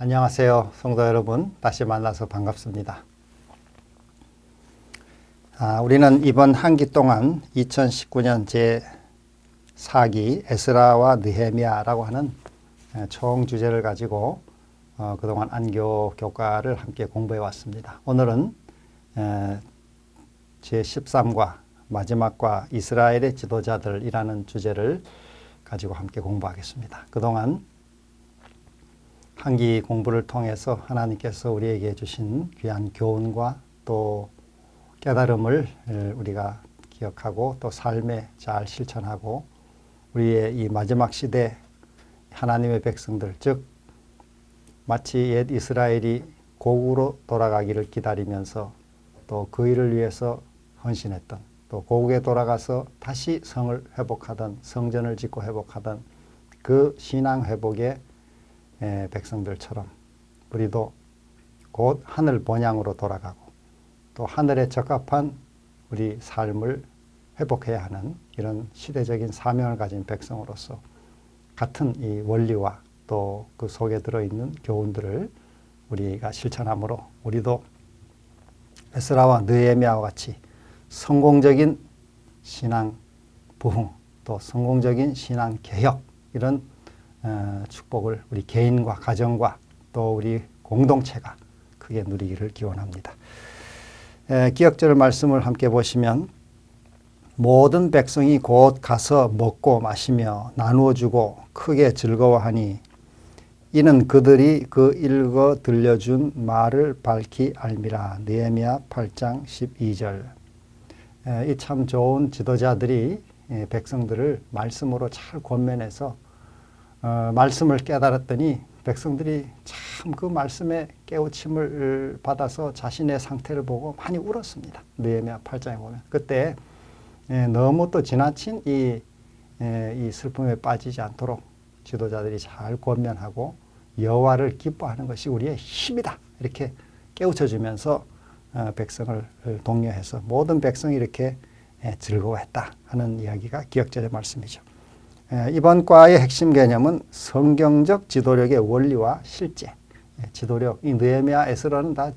안녕하세요, 성도 여러분. 다시 만나서 반갑습니다. 우리는 이번 한 기 동안 2019년 제4기 에스라와 느헤미야라고 하는 총 주제를 가지고 그동안 안교 교과를 함께 공부해 왔습니다. 오늘은 제13과 마지막과 이스라엘의 지도자들이라는 주제를 가지고 함께 공부하겠습니다. 그동안 한기 공부를 통해서 하나님께서 우리에게 주신 귀한 교훈과 또 깨달음을 우리가 기억하고 또 삶에 잘 실천하고 우리의 이 마지막 시대 하나님의 백성들, 즉 마치 옛 이스라엘이 고국으로 돌아가기를 기다리면서 또 그 일을 위해서 헌신했던, 또 고국에 돌아가서 다시 성을 회복하던, 성전을 짓고 회복하던 그 신앙 회복의 백성들처럼 우리도 곧 하늘 본향으로 돌아가고 또 하늘에 적합한 우리 삶을 회복해야 하는 이런 시대적인 사명을 가진 백성으로서 같은 이 원리와 또 그 속에 들어있는 교훈들을 우리가 실천함으로 우리도 에스라와 느헤미야와 같이 성공적인 신앙 부흥 또 성공적인 신앙 개혁 이런 축복을 우리 개인과 가정과 또 우리 공동체가 크게 누리기를 기원합니다. 기억절 말씀을 함께 보시면 모든 백성이 곧 가서 먹고 마시며 나누어 주고 크게 즐거워하니 이는 그들이 그 읽어 들려준 말을 밝히 알미라. 느헤미야 8장 12절. 이 참 좋은 지도자들이 백성들을 말씀으로 잘 권면해서 말씀을 깨달았더니 백성들이 참 그 말씀에 깨우침을 받아서 자신의 상태를 보고 많이 울었습니다. 느헤미야 8장에 보면 그때 너무 또 지나친 이 슬픔에 빠지지 않도록 지도자들이 잘 권면하고 여호와를 기뻐하는 것이 우리의 힘이다 이렇게 깨우쳐주면서 백성을 독려해서 모든 백성이 이렇게 즐거워했다 하는 이야기가 기억절의 말씀이죠. 이번 과의 핵심 개념은 성경적 지도력의 원리와 실제. 지도력, 이 느헤미야, 에스라는 다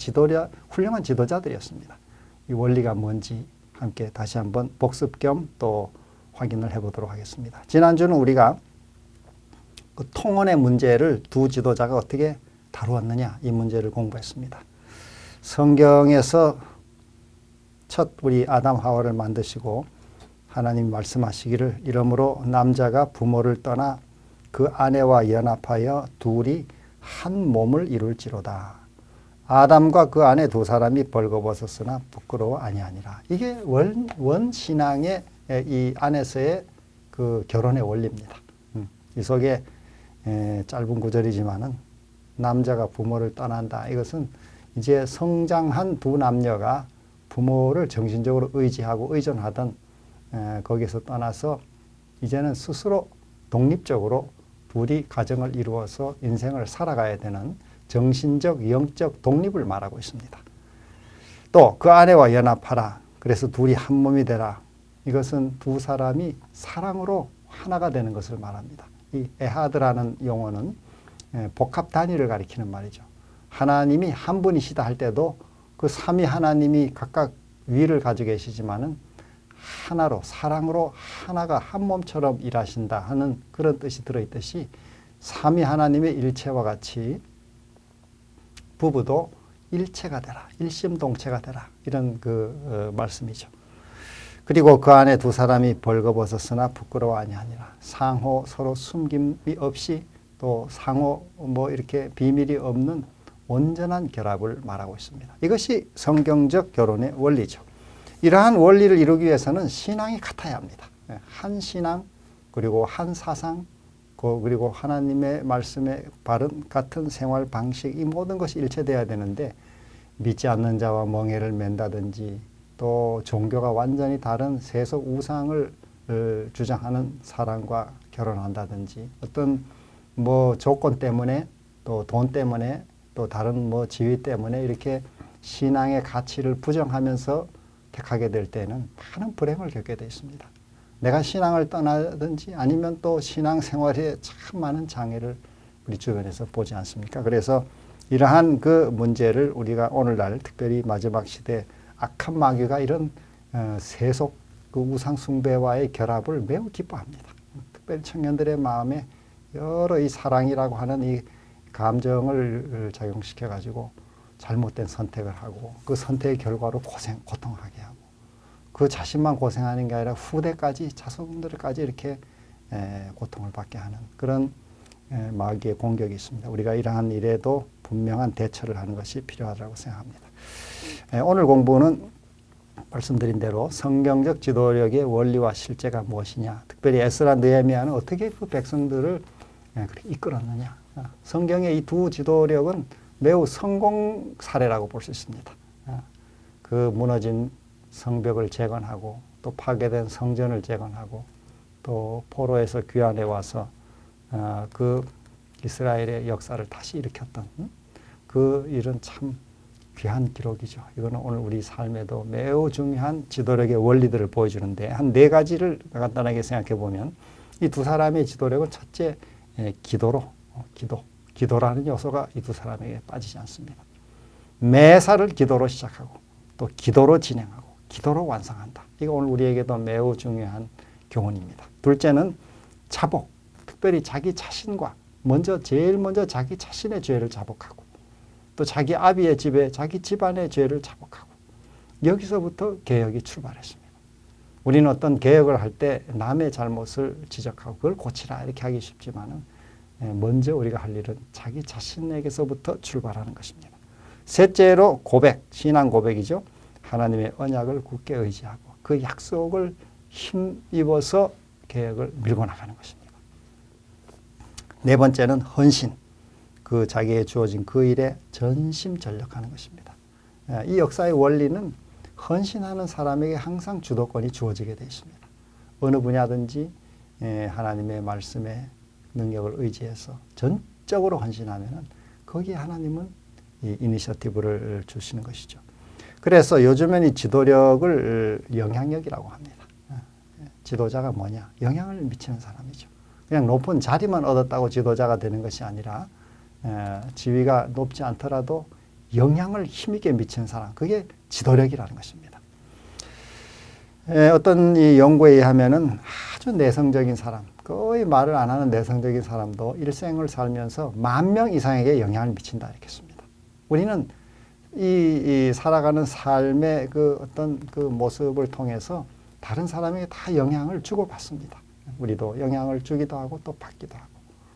훌륭한 지도자들이었습니다. 이 원리가 뭔지 함께 다시 한번 복습 겸 또 확인을 해보도록 하겠습니다. 지난주는 우리가 그 통혼의 문제를 두 지도자가 어떻게 다루었느냐 이 문제를 공부했습니다. 성경에서 첫 우리 아담 하와를 만드시고 하나님 말씀하시기를 이러므로 남자가 부모를 떠나 그 아내와 연합하여 둘이 한 몸을 이룰지로다. 아담과 그 아내 두 사람이 벌거벗었으나 부끄러워 아니하니라. 이게 원신앙의 이 안에서의 그 결혼의 원리입니다. 이 속에 짧은 구절이지만은 남자가 부모를 떠난다. 이것은 이제 성장한 두 남녀가 부모를 정신적으로 의지하고 의존하던 거기서 떠나서 이제는 스스로 독립적으로 둘이 가정을 이루어서 인생을 살아가야 되는 정신적, 영적 독립을 말하고 있습니다. 또 그 아내와 연합하라. 그래서 둘이 한 몸이 되라. 이것은 두 사람이 사랑으로 하나가 되는 것을 말합니다. 이 에하드라는 용어는 복합 단위를 가리키는 말이죠. 하나님이 한 분이시다 할 때도 그 삼위 하나님이 각각 위를 가지고 계시지만은 하나로 사랑으로 하나가 한 몸처럼 일하신다 하는 그런 뜻이 들어있듯이 삼위 하나님의 일체와 같이 부부도 일체가 되라, 일심동체가 되라 이런 말씀이죠. 그리고 그 안에 두 사람이 벌거벗었으나 부끄러워 아니하니라. 상호 서로 숨김이 없이 또 상호 이렇게 비밀이 없는 온전한 결합을 말하고 있습니다. 이것이 성경적 결혼의 원리죠. 이러한 원리를 이루기 위해서는 신앙이 같아야 합니다. 한 신앙 그리고 한 사상 그리고 하나님의 말씀에 바른 같은 생활 방식 이 모든 것이 일체되어야 되는데 믿지 않는 자와 멍에를 맨다든지 또 종교가 완전히 다른 세속 우상을 주장하는 사람과 결혼한다든지 어떤 조건 때문에 또 돈 때문에 또 다른 지위 때문에 이렇게 신앙의 가치를 부정하면서 택하게 될 때는 많은 불행을 겪게 되어 있습니다. 내가 신앙을 떠나든지 아니면 또 신앙생활에 참 많은 장애를 우리 주변에서 보지 않습니까? 그래서 이러한 그 문제를 우리가 오늘날 특별히 마지막 시대 악한 마귀가 이런 세속 그 우상 숭배와의 결합을 매우 기뻐합니다. 특별히 청년들의 마음에 여러 이 사랑이라고 하는 이 감정을 작용시켜 가지고 잘못된 선택을 하고 그 선택의 결과로 고통하게 하고 그 자신만 고생하는 게 아니라 후대까지 자손들까지 이렇게 고통을 받게 하는 그런 마귀의 공격이 있습니다. 우리가 이러한 일에도 분명한 대처를 하는 것이 필요하다고 생각합니다. 오늘 공부는 말씀드린 대로 성경적 지도력의 원리와 실제가 무엇이냐, 특별히 에스라 느헤미야는 어떻게 그 백성들을 그렇게 이끌었느냐. 성경의 이 두 지도력은 매우 성공 사례라고 볼 수 있습니다. 그 무너진 성벽을 재건하고 또 파괴된 성전을 재건하고 또 포로에서 귀환해 와서 그 이스라엘의 역사를 다시 일으켰던 그 일은 참 귀한 기록이죠. 이거는 오늘 우리 삶에도 매우 중요한 지도력의 원리들을 보여주는데 한 네 가지를 간단하게 생각해 보면 이 두 사람의 지도력은 첫째 기도라는 요소가 이 두 사람에게 빠지지 않습니다. 매사를 기도로 시작하고 또 기도로 진행하고 기도로 완성한다. 이거 오늘 우리에게도 매우 중요한 교훈입니다. 둘째는 자복, 특별히 자기 자신과 제일 먼저 자기 자신의 죄를 자복하고 또 자기 아비의 집에 자기 집안의 죄를 자복하고 여기서부터 개혁이 출발했습니다. 우리는 어떤 개혁을 할 때 남의 잘못을 지적하고 그걸 고치라 이렇게 하기 쉽지만은 먼저 우리가 할 일은 자기 자신에게서부터 출발하는 것입니다. 셋째로 고백, 신앙 고백이죠. 하나님의 언약을 굳게 의지하고 그 약속을 힘입어서 개혁을 밀고 나가는 것입니다. 네 번째는 헌신, 그 자기에 주어진 그 일에 전심전력하는 것입니다. 이 역사의 원리는 헌신하는 사람에게 항상 주도권이 주어지게 되어 있습니다. 어느 분야든지 하나님의 말씀에 능력을 의지해서 전적으로 헌신하면은 거기에 하나님은 이 이니셔티브를 주시는 것이죠. 그래서 요즘엔 이 지도력을 영향력이라고 합니다. 지도자가 뭐냐? 영향을 미치는 사람이죠. 그냥 높은 자리만 얻었다고 지도자가 되는 것이 아니라 지위가 높지 않더라도 영향을 힘있게 미치는 사람, 그게 지도력이라는 것입니다. 어떤 이 연구에 의하면은 아주 내성적인 사람, 거의 말을 안 하는 내성적인 사람도 일생을 살면서 10,000명 이상에게 영향을 미친다 이렇게 했습니다. 우리는 이 살아가는 삶의 그 어떤 그 모습을 통해서 다른 사람에게 다 영향을 주고받습니다. 우리도 영향을 주기도 하고 또 받기도 하고.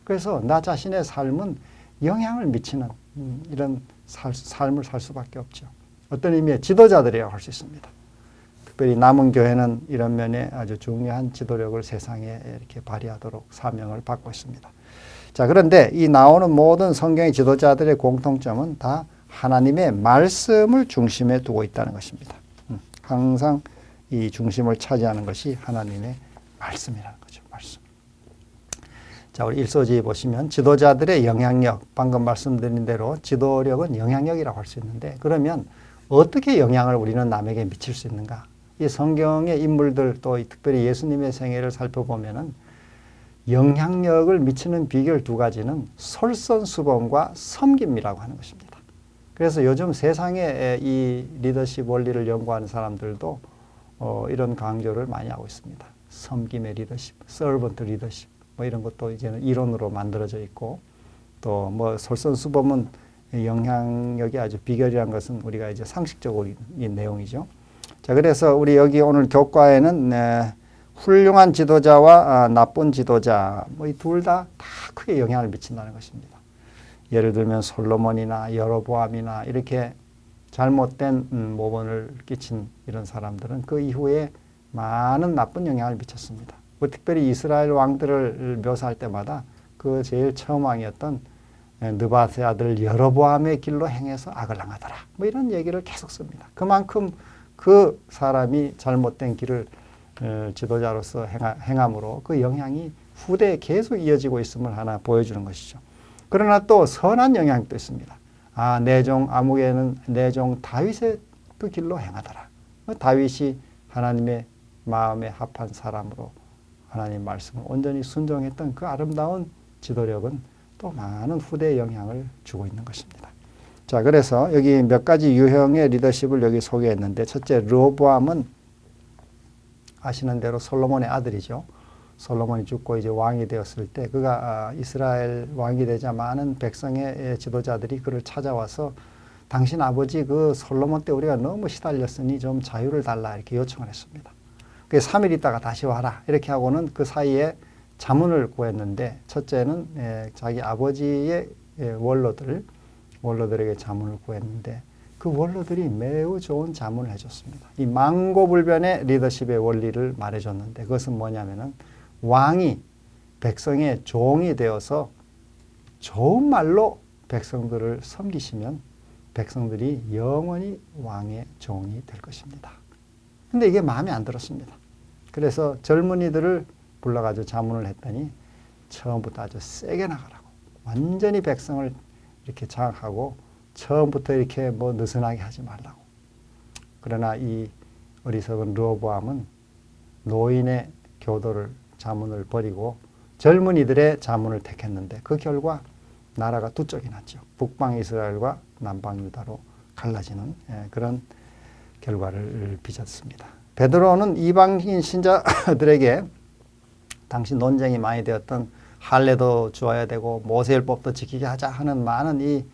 그래서 나 자신의 삶은 영향을 미치는 이런 삶을 살 수밖에 없죠. 어떤 의미의 지도자들이라고 할 수 있습니다. 특별히 남은 교회는 이런 면에 아주 중요한 지도력을 세상에 이렇게 발휘하도록 사명을 받고 있습니다. 자, 그런데 이 나오는 모든 성경의 지도자들의 공통점은 다 하나님의 말씀을 중심에 두고 있다는 것입니다. 항상 이 중심을 차지하는 것이 하나님의 말씀이라는 거죠. 말씀. 자, 우리 일소지 보시면 지도자들의 영향력, 방금 말씀드린 대로 지도력은 영향력이라고 할 수 있는데 그러면 어떻게 영향을 우리는 남에게 미칠 수 있는가? 이 성경의 인물들 또 특별히 예수님의 생애를 살펴보면은 영향력을 미치는 비결 두 가지는 솔선수범과 섬김이라고 하는 것입니다. 그래서 요즘 세상에 이 리더십 원리를 연구하는 사람들도 이런 강조를 많이 하고 있습니다. 섬김의 리더십, 서번트 리더십 뭐 이런 것도 이제는 이론으로 만들어져 있고 또 뭐 솔선수범은 영향력이 아주 비결이라는 것은 우리가 이제 상식적인 내용이죠. 자, 그래서 우리 여기 오늘 교과에는 훌륭한 지도자와 나쁜 지도자 뭐 이 둘 다 크게 영향을 미친다는 것입니다. 예를 들면 솔로몬이나 여로보암이나 이렇게 잘못된 모본을 끼친 이런 사람들은 그 이후에 많은 나쁜 영향을 미쳤습니다. 특별히 이스라엘 왕들을 묘사할 때마다 그 제일 처음 왕이었던 느바세 아들 여로보암의 길로 행해서 악을 행하더라. 뭐 이런 얘기를 계속 씁니다. 그만큼 그 사람이 잘못된 길을 지도자로서 행함으로 그 영향이 후대에 계속 이어지고 있음을 하나 보여주는 것이죠. 그러나 또 선한 영향도 있습니다. 내 종 아무개는 내 종 다윗의 그 길로 행하더라. 다윗이 하나님의 마음에 합한 사람으로 하나님 말씀을 온전히 순종했던 그 아름다운 지도력은 또 많은 후대에 영향을 주고 있는 것입니다. 자, 그래서 여기 몇 가지 유형의 리더십을 여기 소개했는데, 첫째, 르호보암은 아시는 대로 솔로몬의 아들이죠. 솔로몬이 죽고 이제 왕이 되었을 때 그가 이스라엘 왕이 되자 많은 백성의 지도자들이 그를 찾아와서 당신 아버지 그 솔로몬 때 우리가 너무 시달렸으니 좀 자유를 달라 이렇게 요청을 했습니다. 그래서 3일 있다가 다시 와라 이렇게 하고는 그 사이에 자문을 구했는데, 첫째는 자기 아버지의 원로들에게 자문을 구했는데 그 원로들이 매우 좋은 자문을 해줬습니다. 이 망고불변의 리더십의 원리를 말해줬는데, 그것은 뭐냐면은 왕이 백성의 종이 되어서 좋은 말로 백성들을 섬기시면 백성들이 영원히 왕의 종이 될 것입니다. 근데 이게 마음에 안 들었습니다. 그래서 젊은이들을 불러가지고 자문을 했더니 처음부터 아주 세게 나가라고, 완전히 백성을 이렇게 장악하고 처음부터 이렇게 뭐 느슨하게 하지 말라고. 그러나 이 어리석은 르호보암은 노인의 교도를 자문을 버리고 젊은이들의 자문을 택했는데 그 결과 나라가 두 쪽이 났죠. 북방 이스라엘과 남방 유다로 갈라지는 그런 결과를 빚었습니다. 베드로는 이방인 신자들에게 당시 논쟁이 많이 되었던 할례도 주어야 되고 모세율법도 지키게 하자 하는 많은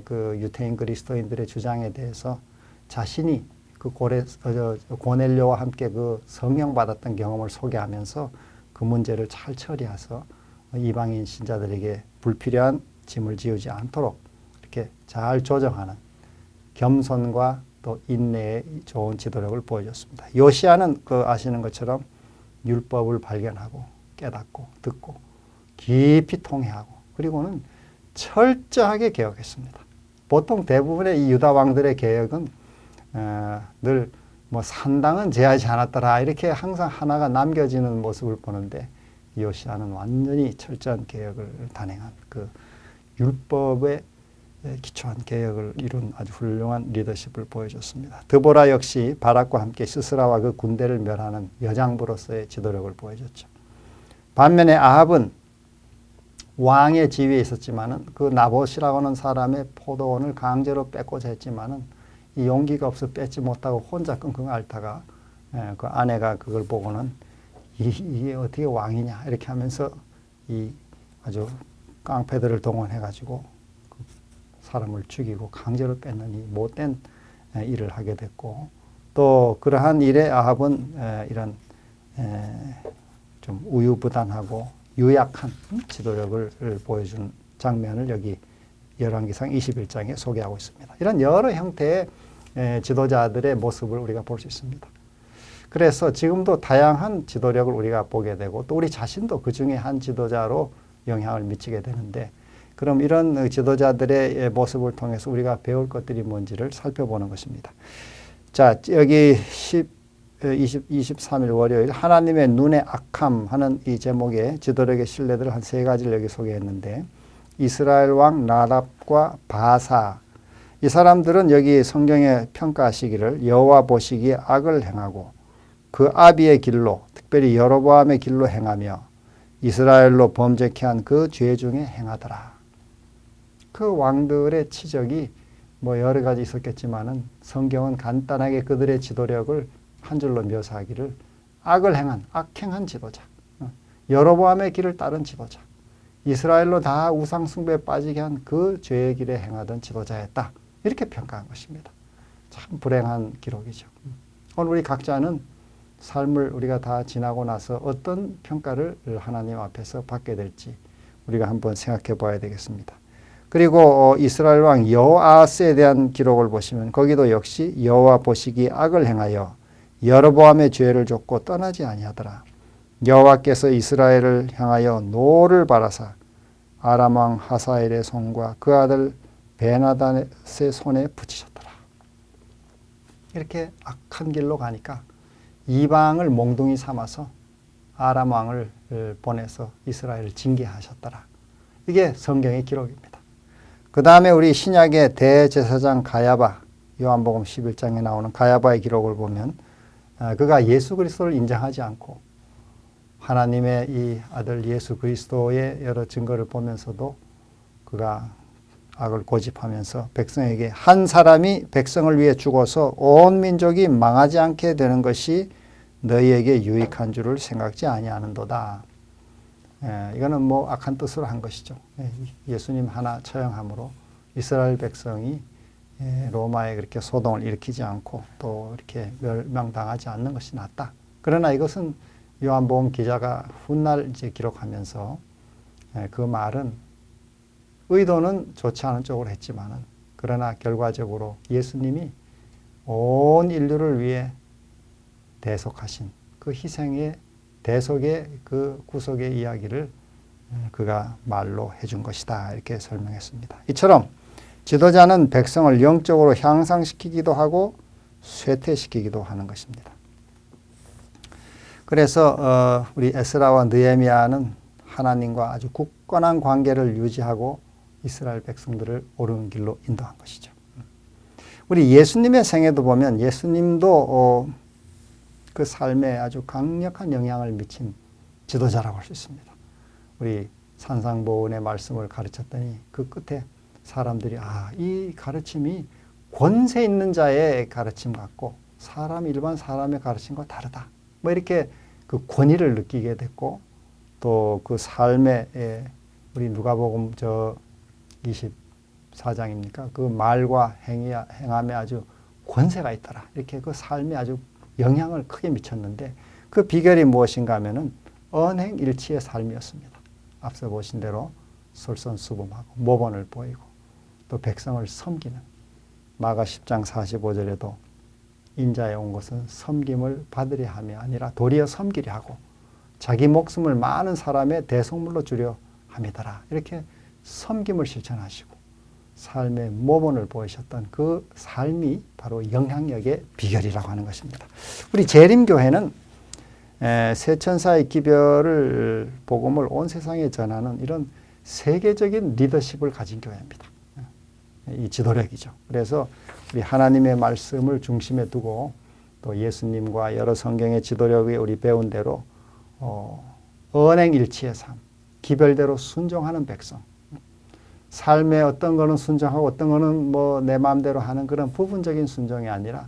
그 유태인 그리스도인들의 주장에 대해서 자신이 그 고넬료와 함께 그 성령 받았던 경험을 소개하면서 그 문제를 잘 처리해서 이방인 신자들에게 불필요한 짐을 지우지 않도록 이렇게 잘 조정하는 겸손과 또 인내의 좋은 지도력을 보여줬습니다. 요시야는 그 아시는 것처럼 율법을 발견하고 깨닫고 듣고 깊이 통회하고 그리고는 철저하게 개혁했습니다. 보통 대부분의 이 유다 왕들의 개혁은 늘 뭐 산당은 제하지 않았더라 이렇게 항상 하나가 남겨지는 모습을 보는데, 요시야는 완전히 철저한 개혁을 단행한 그 율법에 기초한 개혁을 이룬 아주 훌륭한 리더십을 보여줬습니다. 드보라 역시 바락과 함께 시스라와 그 군대를 멸하는 여장부로서의 지도력을 보여줬죠. 반면에 아합은 왕의 지위에 있었지만은 그 나봇이라고 하는 사람의 포도원을 강제로 뺏고자 했지만은 이 용기가 없어 뺏지 못하고 혼자 끙끙 앓다가 그 아내가 그걸 보고는 이게 어떻게 왕이냐 이렇게 하면서 이 아주 깡패들을 동원해가지고 그 사람을 죽이고 강제로 뺏는 이 못된 일을 하게 됐고, 또 그러한 일에 아합은 이런 좀 우유부단하고 유약한 지도력을 보여준 장면을 여기 열왕기상 21장에 소개하고 있습니다. 이런 여러 형태의 지도자들의 모습을 우리가 볼 수 있습니다. 그래서 지금도 다양한 지도력을 우리가 보게 되고 또 우리 자신도 그 중에 한 지도자로 영향을 미치게 되는데, 그럼 이런 지도자들의 모습을 통해서 우리가 배울 것들이 뭔지를 살펴보는 것입니다. 자, 여기 23일 월요일 하나님의 눈에 악함 하는 이 제목의 지도력의 신뢰들을 한 세 가지를 여기 소개했는데, 이스라엘 왕 나답과 바사, 이 사람들은 여기 성경에 평가하시기를 여호와 보시기에 악을 행하고 그 아비의 길로, 특별히 여로보암의 길로 행하며 이스라엘로 범죄케 한 그 죄 중에 행하더라. 그 왕들의 치적이 뭐 여러 가지 있었겠지만은 성경은 간단하게 그들의 지도력을 한 줄로 묘사하기를 악을 행한, 악행한 지도자, 여로보암의 길을 따른 지도자, 이스라엘로 다 우상 숭배에 빠지게 한 그 죄의 길에 행하던 지도자였다. 이렇게 평가한 것입니다. 참 불행한 기록이죠. 오늘 우리 각자는 삶을 우리가 다 지나고 나서 어떤 평가를 하나님 앞에서 받게 될지 우리가 한번 생각해 봐야 되겠습니다. 그리고 이스라엘 왕 여호아스에 대한 기록을 보시면 거기도 역시 여호와 보시기에 악을 행하여 여로보암의 죄를 좇고 떠나지 아니하더라. 여호와께서 이스라엘을 향하여 노를 바라사 아람 왕 하사엘의 손과 그 아들 베나닷의 손에 붙이셨더라. 이렇게 악한 길로 가니까 이방을 몽둥이 삼아서 아람 왕을 보내서 이스라엘을 징계하셨더라. 이게 성경의 기록입니다. 그 다음에 우리 신약의 대제사장 가야바, 요한복음 11장에 나오는 가야바의 기록을 보면 그가 예수 그리스도를 인정하지 않고 하나님의 이 아들 예수 그리스도의 여러 증거를 보면서도 그가 악을 고집하면서 백성에게 한 사람이 백성을 위해 죽어서 온 민족이 망하지 않게 되는 것이 너희에게 유익한 줄을 생각지 아니하는도다. 이거는 뭐 악한 뜻으로 한 것이죠. 예수님 하나 처형함으로 이스라엘 백성이 로마에 그렇게 소동을 일으키지 않고 또 이렇게 멸망당하지 않는 것이 낫다. 그러나 이것은 요한복음 기자가 훗날 이제 기록하면서 그 말은 의도는 좋지 않은 쪽으로 했지만은 그러나 결과적으로 예수님이 온 인류를 위해 대속하신 그 희생의 대속의 그 구속의 이야기를 그가 말로 해준 것이다. 이렇게 설명했습니다. 이처럼 지도자는 백성을 영적으로 향상시키기도 하고 쇠퇴시키기도 하는 것입니다. 그래서 우리 에스라와 느헤미야는 하나님과 아주 굳건한 관계를 유지하고 이스라엘 백성들을 옳은 길로 인도한 것이죠. 우리 예수님의 생애도 보면 예수님도 그 삶에 아주 강력한 영향을 미친 지도자라고 할 수 있습니다. 우리 산상보훈의 말씀을 가르쳤더니 그 끝에 사람들이 이 가르침이 권세 있는 자의 가르침 같고 일반 사람의 가르침과 다르다. 뭐 이렇게 그 권위를 느끼게 됐고 또 그 삶에 우리 누가복음 24장입니까? 그 말과 행함에 아주 권세가 있더라. 이렇게 그 삶에 아주 영향을 크게 미쳤는데 그 비결이 무엇인가 하면은 언행일치의 삶이었습니다. 앞서 보신 대로 솔선수범하고 모범을 보이고 또 백성을 섬기는 마가 10장 45절에도 인자에 온 것은 섬김을 받으려 함이 아니라 도리어 섬기려 하고 자기 목숨을 많은 사람의 대속물로 주려 함이더라. 이렇게 섬김을 실천하시고 삶의 모범을 보이셨던 그 삶이 바로 영향력의 비결이라고 하는 것입니다. 우리 재림교회는 세천사의 기별을 복음을 온 세상에 전하는 이런 세계적인 리더십을 가진 교회입니다. 이 지도력이죠. 그래서 우리 하나님의 말씀을 중심에 두고 또 예수님과 여러 성경의 지도력에 우리 배운 대로 언행일치의 삶, 기별대로 순종하는 백성, 삶의 어떤 거는 순종하고 어떤 거는 뭐 내 마음대로 하는 그런 부분적인 순종이 아니라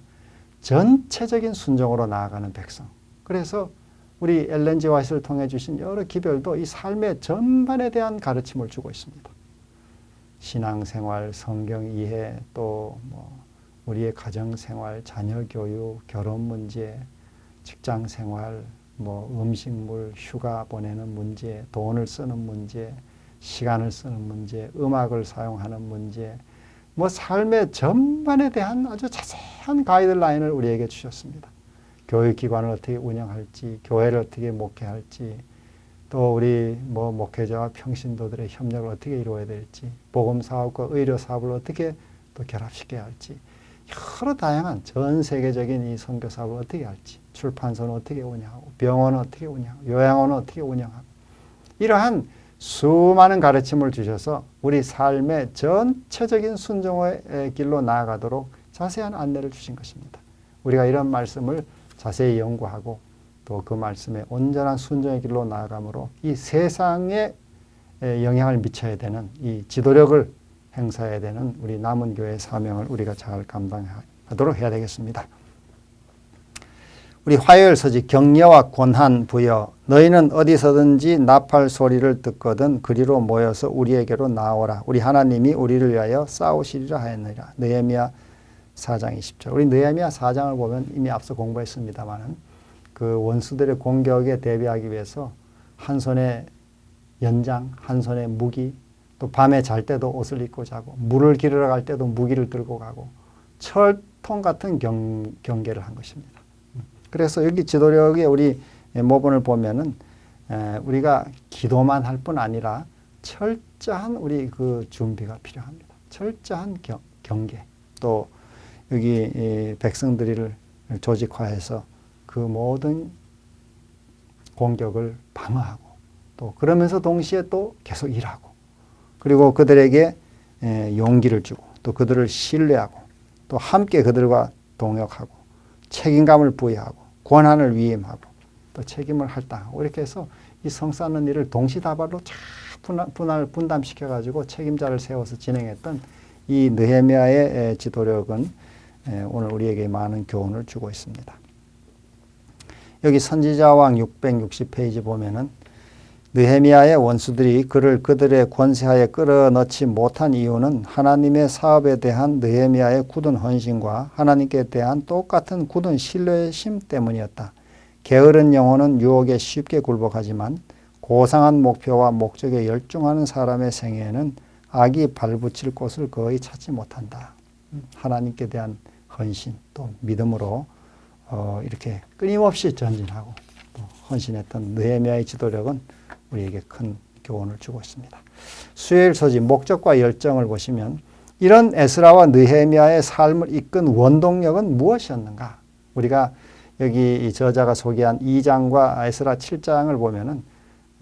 전체적인 순종으로 나아가는 백성. 그래서 우리 엘렌 G 화이트를 통해 주신 여러 기별도 이 삶의 전반에 대한 가르침을 주고 있습니다. 신앙생활, 성경 이해, 또 뭐 우리의 가정생활, 자녀 교육, 결혼 문제, 직장생활, 뭐 음식물, 휴가 보내는 문제, 돈을 쓰는 문제, 시간을 쓰는 문제, 음악을 사용하는 문제, 뭐 삶의 전반에 대한 아주 자세한 가이드라인을 우리에게 주셨습니다. 교육기관을 어떻게 운영할지, 교회를 어떻게 목회할지, 또 우리 뭐 목회자와 평신도들의 협력을 어떻게 이루어야 될지, 복음사업과 의료사업을 어떻게 또 결합시켜야 할지, 여러 다양한 전 세계적인 이 선교사업을 어떻게 할지, 출판소는 어떻게 운영하고, 병원은 어떻게 운영하고, 요양원은 어떻게 운영하고, 이러한 수많은 가르침을 주셔서 우리 삶의 전체적인 순종의 길로 나아가도록 자세한 안내를 주신 것입니다. 우리가 이런 말씀을 자세히 연구하고 또 그 말씀에 온전한 순종의 길로 나아감으로 이 세상에 영향을 미쳐야 되는 이 지도력을 행사해야 되는 우리 남은 교회의 사명을 우리가 잘 감당하도록 해야 되겠습니다. 우리 화요일 서지 격려와 권한 부여 너희는 어디서든지 나팔 소리를 듣거든 그리로 모여서 우리에게로 나오라. 우리 하나님이 우리를 위하여 싸우시리라 하였느니라. 느헤미야 4장 20절. 우리 느헤미야 4장을 보면 이미 앞서 공부했습니다마는 그 원수들의 공격에 대비하기 위해서 한 손에 연장, 한 손에 무기, 또 밤에 잘 때도 옷을 입고 자고 물을 기르러 갈 때도 무기를 들고 가고 철통 같은 경계를 한 것입니다. 그래서 여기 지도력의 우리 모본을 보면은 우리가 기도만 할 뿐 아니라 철저한 우리 그 준비가 필요합니다. 철저한 경계. 또 여기 백성들을 조직화해서 그 모든 공격을 방어하고 또 그러면서 동시에 또 계속 일하고 그리고 그들에게 용기를 주고 또 그들을 신뢰하고 또 함께 그들과 동역하고 책임감을 부여하고 권한을 위임하고 또 책임을 할당하고 이렇게 해서 이 성 쌓는 일을 동시다발로 잘 분담시켜가지고 책임자를 세워서 진행했던 이 느헤미야의 지도력은 오늘 우리에게 많은 교훈을 주고 있습니다. 여기 선지자왕 660페이지 보면은 느헤미야의 원수들이 그를 그들의 권세하에 끌어넣지 못한 이유는 하나님의 사업에 대한 느헤미야의 굳은 헌신과 하나님께 대한 똑같은 굳은 신뢰심 때문이었다. 게으른 영혼은 유혹에 쉽게 굴복하지만 고상한 목표와 목적에 열중하는 사람의 생애에는 악이 발붙일 곳을 거의 찾지 못한다. 하나님께 대한 헌신 또 믿음으로 이렇게 끊임없이 전진하고 또 헌신했던 느헤미야의 지도력은 우리에게 큰 교훈을 주고 있습니다. 수요일 소집 목적과 열정을 보시면 이런 에스라와 느헤미야의 삶을 이끈 원동력은 무엇이었는가? 우리가 여기 이 저자가 소개한 2장과 에스라 7장을 보면은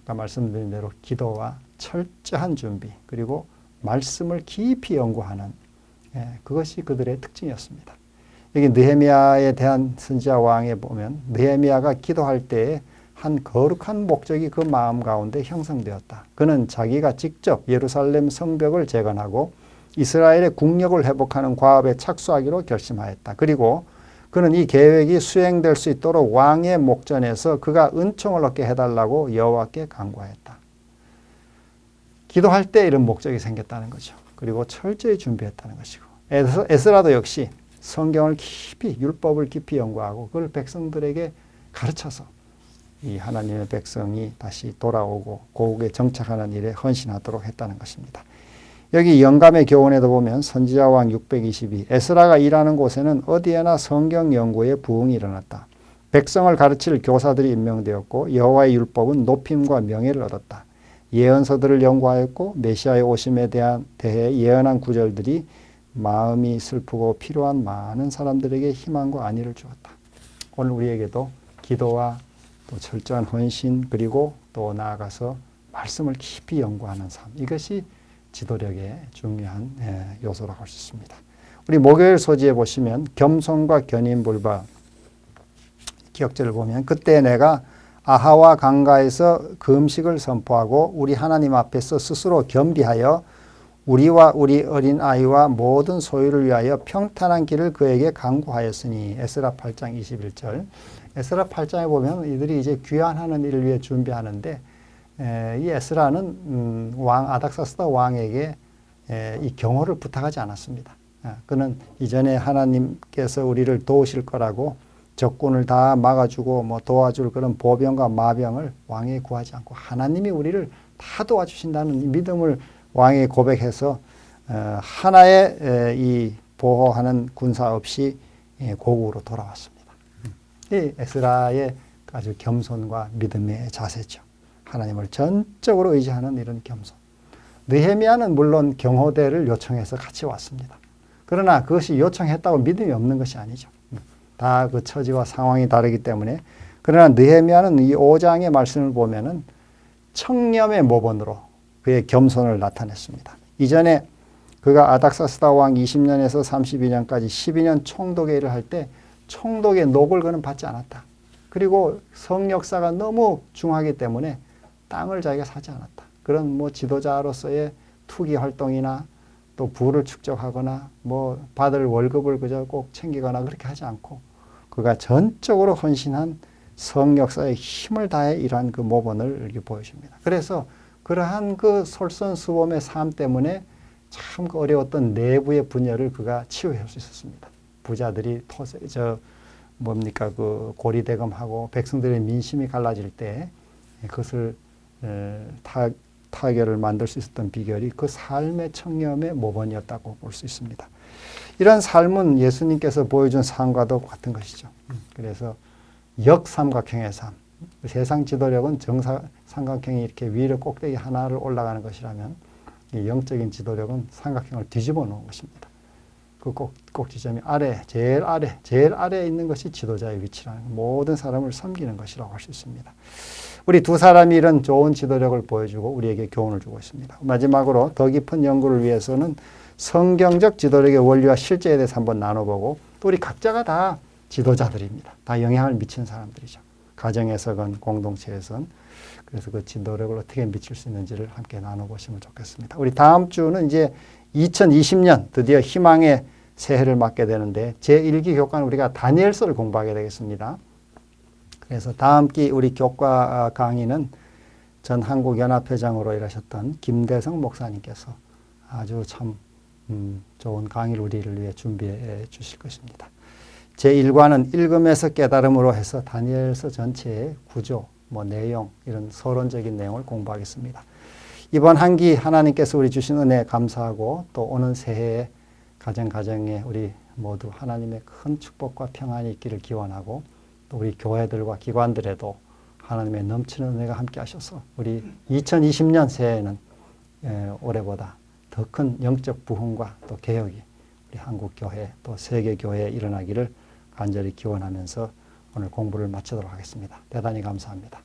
아까 말씀드린 대로 기도와 철저한 준비 그리고 말씀을 깊이 연구하는 그것이 그들의 특징이었습니다. 여기 느헤미야에 대한 선지자 왕에 보면 느헤미야가 기도할 때에 한 거룩한 목적이 그 마음 가운데 형성되었다. 그는 자기가 직접 예루살렘 성벽을 재건하고 이스라엘의 국력을 회복하는 과업에 착수하기로 결심하였다. 그리고 그는 이 계획이 수행될 수 있도록 왕의 목전에서 그가 은총을 얻게 해달라고 여호와께 간구하였다. 기도할 때 이런 목적이 생겼다는 거죠. 그리고 철저히 준비했다는 것이고 에스라도 역시 성경을 깊이 율법을 깊이 연구하고 그걸 백성들에게 가르쳐서 이 하나님의 백성이 다시 돌아오고 고국에 정착하는 일에 헌신하도록 했다는 것입니다. 여기 영감의 교훈에도 보면 선지자왕 622 에스라가 일하는 곳에는 어디에나 성경 연구의 부흥이 일어났다. 백성을 가르칠 교사들이 임명되었고 여호와의 율법은 높임과 명예를 얻었다. 예언서들을 연구하였고 메시아의 오심에 대해 예언한 구절들이 마음이 슬프고 필요한 많은 사람들에게 희망과 안위를 주었다. 오늘 우리에게도 기도와 또 철저한 헌신 그리고 또 나아가서 말씀을 깊이 연구하는 삶 이것이 지도력의 중요한 요소라고 할 수 있습니다. 우리 목요일 소지에 보시면 겸손과 견인불박 기억절을 보면 그때 내가 아하와 강가에서 금식을 선포하고 우리 하나님 앞에서 스스로 겸비하여 우리와 우리 어린아이와 모든 소유를 위하여 평탄한 길을 그에게 강구하였으니 에스라 8장 21절 에스라 8장에 보면 이들이 이제 귀환하는 일을 위해 준비하는데 이 에스라는 왕 아닥사스다 왕에게 이 경호를 부탁하지 않았습니다. 그는 이전에 하나님께서 우리를 도우실 거라고 적군을 다 막아주고 뭐 도와줄 그런 보병과 마병을 왕에게 구하지 않고 하나님이 우리를 다 도와주신다는 믿음을 왕에게 고백해서 하나의 이 보호하는 군사 없이 고국으로 돌아왔습니다. 이 에스라의 아주 겸손과 믿음의 자세죠. 하나님을 전적으로 의지하는 이런 겸손. 느헤미야는 물론 경호대를 요청해서 같이 왔습니다. 그러나 그것이 요청했다고 믿음이 없는 것이 아니죠. 다 그 처지와 상황이 다르기 때문에 그러나 느헤미야는 이 5장의 말씀을 보면은 청렴의 모본으로 그의 겸손을 나타냈습니다. 이전에 그가 아닥사스다 왕 20년에서 32년까지 12년 총독의 일을 할 때 총독의 녹을 그는 받지 않았다. 그리고 성역사가 너무 중하기 때문에 땅을 자기가 사지 않았다. 그런 뭐 지도자로서의 투기 활동이나 또 부를 축적하거나 뭐 받을 월급을 그저 꼭 챙기거나 그렇게 하지 않고 그가 전적으로 헌신한 성역사의 힘을 다해 일한 그 모본을 이렇게 보여줍니다. 그래서 그러한 그 솔선수범의 삶 때문에 참 어려웠던 내부의 분열을 그가 치유할 수 있었습니다. 부자들이 그 고리대금하고 백성들의 민심이 갈라질 때 그것을 타결을 만들 수 있었던 비결이 그 삶의 청렴의 모본이었다고 볼 수 있습니다. 이런 삶은 예수님께서 보여준 삶과도 같은 것이죠. 그래서 역삼각형의 삶. 세상 지도력은 정삼각형이 이렇게 위로 꼭대기 하나를 올라가는 것이라면 이 영적인 지도력은 삼각형을 뒤집어 놓은 것입니다. 그 꼭지점이 제일 아래에 있는 것이 지도자의 위치라는 모든 사람을 섬기는 것이라고 할 수 있습니다. 우리 두 사람이 이런 좋은 지도력을 보여주고 우리에게 교훈을 주고 있습니다. 마지막으로 더 깊은 연구를 위해서는 성경적 지도력의 원리와 실제에 대해서 한번 나눠보고 또 우리 각자가 다 지도자들입니다. 다 영향을 미친 사람들이죠. 가정에서건 공동체에선. 그래서 그 진도력을 어떻게 미칠 수 있는지를 함께 나눠보시면 좋겠습니다. 우리 다음 주는 이제 2020년 드디어 희망의 새해를 맞게 되는데 제1기 교과는 우리가 다니엘서를 공부하게 되겠습니다. 그래서 다음 기 우리 교과 강의는 전 한국연합회장으로 일하셨던 김대성 목사님께서 아주 참 좋은 강의를 우리를 위해 준비해 주실 것입니다. 제1과는 읽음에서 깨달음으로 해서 다니엘서 전체의 구조, 내용 이런 서론적인 내용을 공부하겠습니다. 이번 한 기 하나님께서 우리 주신 은혜 감사하고 또 오는 새해에 가정에 우리 모두 하나님의 큰 축복과 평안이 있기를 기원하고 또 우리 교회들과 기관들에도 하나님의 넘치는 은혜가 함께 하셔서 우리 2020년 새해에는 올해보다 더 큰 영적 부흥과 또 개혁이 우리 한국 교회 또 세계 교회에 일어나기를 간절히 기원하면서 오늘 공부를 마치도록 하겠습니다. 대단히 감사합니다.